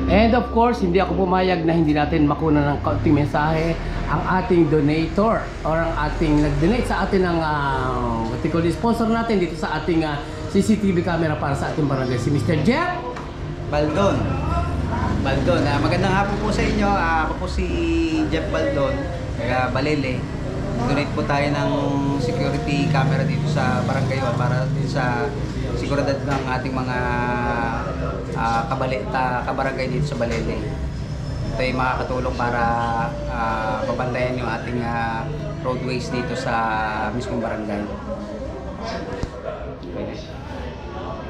And of course, hindi ako pumayag na hindi natin makuna ng kaunting mensahe ang ating donator or ang ating nag-donate sa atin ng sponsor natin dito sa ating CCTV camera para sa ating barangay, si Mr. Jeff Baldon. Magandang hapon po sa inyo. Ako po si Jeff Baldon, taga Balele. Donate po tayo ng security camera dito sa barangay para din sa seguridad ng ating mga kabarangay dito sa Balele. Ito ay makakatulong para mabantayan yung ating roadways dito sa mismong barangay.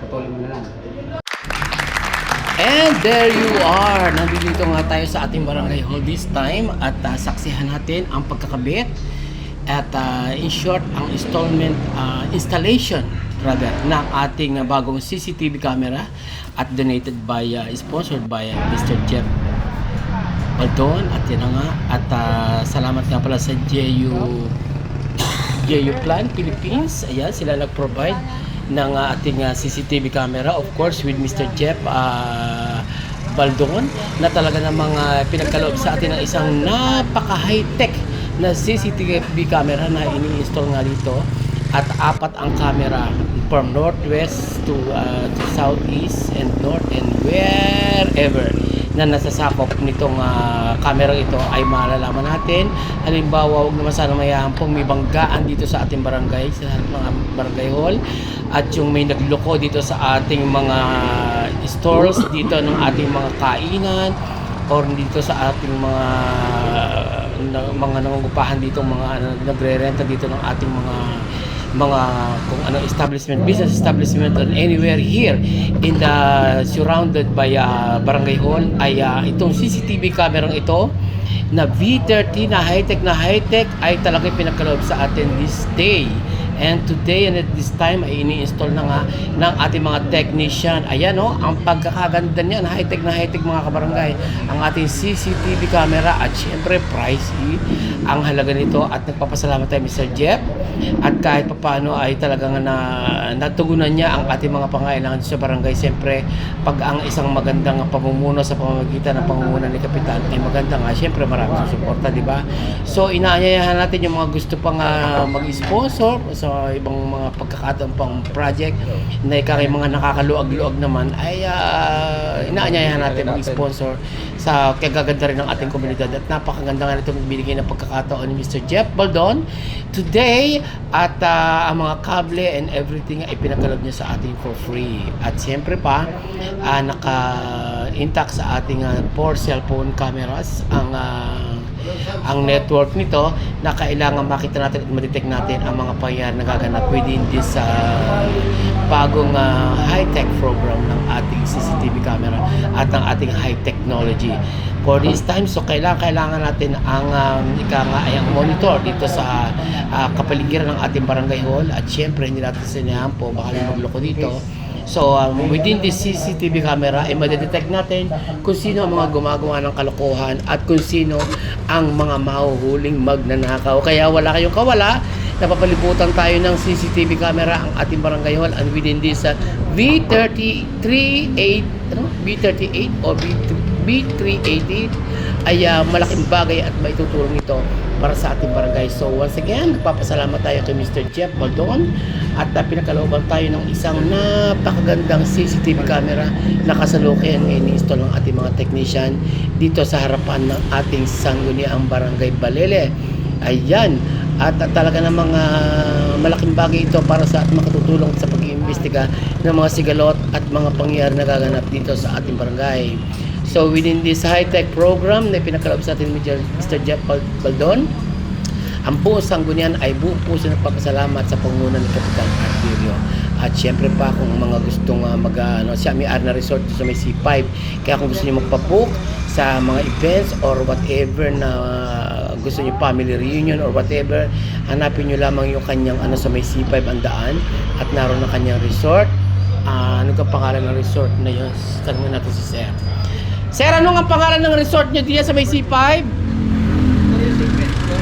Patuloy mo na lang. And there you are! Nandito nga tayo sa ating barangay hall this time at saksihan natin ang pagkakabit at in short, ang installation rather ng ating bagong CCTV camera at donated by, sponsored by Mr. Jeff Baldon at yan nga at salamat nga pala sa JU Plan Philippines. Ayan, sila nag-provide ng ating CCTV camera, of course with Mr. Jeff Baldon, na talaga namang pinagkaloob sa atin ng isang napaka-high-tech na CCTV camera na ini-install nga dito, at 4 ang camera from northwest to southeast and north and wherever na nasasakop nitong camera ito ay malalaman natin. Halimbawa, huwag naman sana mayahampong may banggaan dito sa ating barangay, sa mga barangay hall, at yung may nagloko dito sa ating mga stores dito ng ating mga kainan or dito sa ating mga nangungupahan dito, mga nagre-renta dito ng ating mga kung anong establishment, business establishment or anywhere here in the surrounded by barangay hall ay itong CCTV camera ito na V30 na high-tech ay talagang pinagkaloob sa atin this day. And today and at this time ay ini-install na nga ng ating mga technician. Ayan ang pagkakaganda niyan, high-tech na high-tech mga kabarangay, ang ating CCTV camera, at syempre pricey ang halaga nito, at nagpapasalamat tayo Mr. Jeff at kahit papaano ay talagang natugunan niya ang ating mga pangailangan sa barangay. Syempre pag ang isang magandang pamumuno sa pamamagitan ng pamumuno ni Kapitan ay maganda nga, syempre maraming susuporta, di ba? So inaanyayahan natin yung mga gusto pang mag-sponsor sa ibang mga pagkakataon pang project na kay mga nakakaluag-luag naman ay inaanyayahan natin mag-sponsor sa kagaganda rin ng ating komunidad, at napakaganda nga nito magbibigay ng pagkakataon ni Mr. Jeff Baldon today, at ang mga kable and everything ay pinagkaloob niya sa ating for free, at siyempre pa naka-intact sa ating 4 cellphone cameras ang network nito, na kailangan makita natin at ma-detect natin ang mga pangyayari na gaganap within this bagong high-tech program ng ating CCTV camera at ng ating high technology for this time. So kailangan natin ang ang monitor dito sa kapaligiran ng ating barangay hall, at syempre hindi natin sinahan po baka may magloko dito. So within this CCTV camera ay madedetect natin kung sino ang mga gumagawa ng kalokohan at kung sino ang mga mahuhuling magnanakaw. Kaya wala kayong kawala, napapalibutan tayo ng CCTV camera ang ating barangay hall, and within this V38 o B380 ay malaking bagay at maitutulong ito para sa ating barangay. So once again, nagpapasalamat tayo kay Mr. Jeff Baldon, at pinagkalooban tayo ng isang napakagandang CCTV camera na kasalukuyan ini-install ng ating mga technician dito sa harapan ng ating sangguniang barangay Balele. Ayan, at talaga namang malaking bagay ito para sa makatutulong sa pag-iimbestiga ng mga sigalot at mga pangyayari na gaganap dito sa ating barangay. So within this high-tech program na pinagkaloob sa atin ni Mr. Jeff Baldon, ang buong sanggunian ay buong puso nagpapasalamat sa pangunguna ni Kapitan Arterio. At syempre pa kung mga gustong siya may na resort sa may C5, kaya kung gusto niyo magpa-book sa mga events or whatever na gusto niyo, family reunion or whatever, hanapin niyo lamang yung kanyang sa may C5 ang daan, at naroon ang kanyang resort. Ano ka pangalan ng resort na yun? Tanungin natin si Sir. Sir, ano nga pangalan ng resort niyo diyan sa may C5?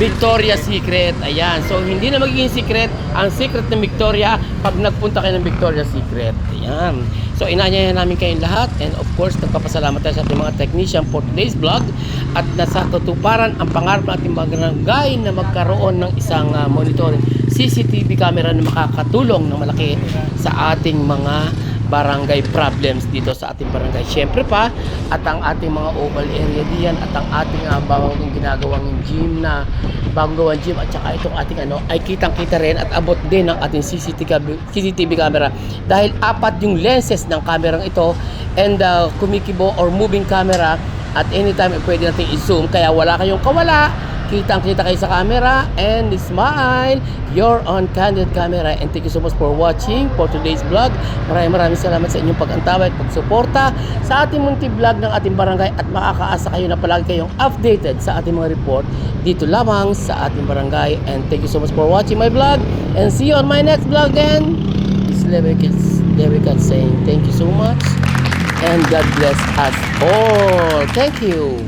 Victoria's Secret. Ayan. So, hindi na magiging secret ang secret ng Victoria pag nagpunta kayo ng Victoria's Secret. Ayan. So, inanyayahan namin kayong lahat. And of course, nagpapasalamat tayo sa ating mga technician for today's vlog. At nasa tutuparan ang pangarap ng ating barangay na magkaroon ng isang monitoring CCTV camera na makakatulong na malaki sa ating mga barangay problems dito sa ating barangay. Siyempre pa, at ang ating mga oval area diyan, at ang ating bagong ginagawang gym na bagong gawang gym, at saka itong ating ay kitang-kita rin at abot din ng ating CCTV camera dahil 4 yung lenses ng kamerang ito and kumikibo or moving camera at anytime pwede natin i-zoom kaya wala kayong kawala. Kitang-kita kayo sa camera and smile. You're on Candid Camera and thank you so much for watching for today's vlog. Maraming salamat sa inyong pag-antaway at pagsuporta sa ating munti vlog ng ating barangay at makakaasa kayo na palagi kayong updated sa ating mga report dito lamang sa ating barangay. And thank you so much for watching my vlog and see you on my next vlog then. This is Levicat saying thank you so much and God bless us all. Thank you.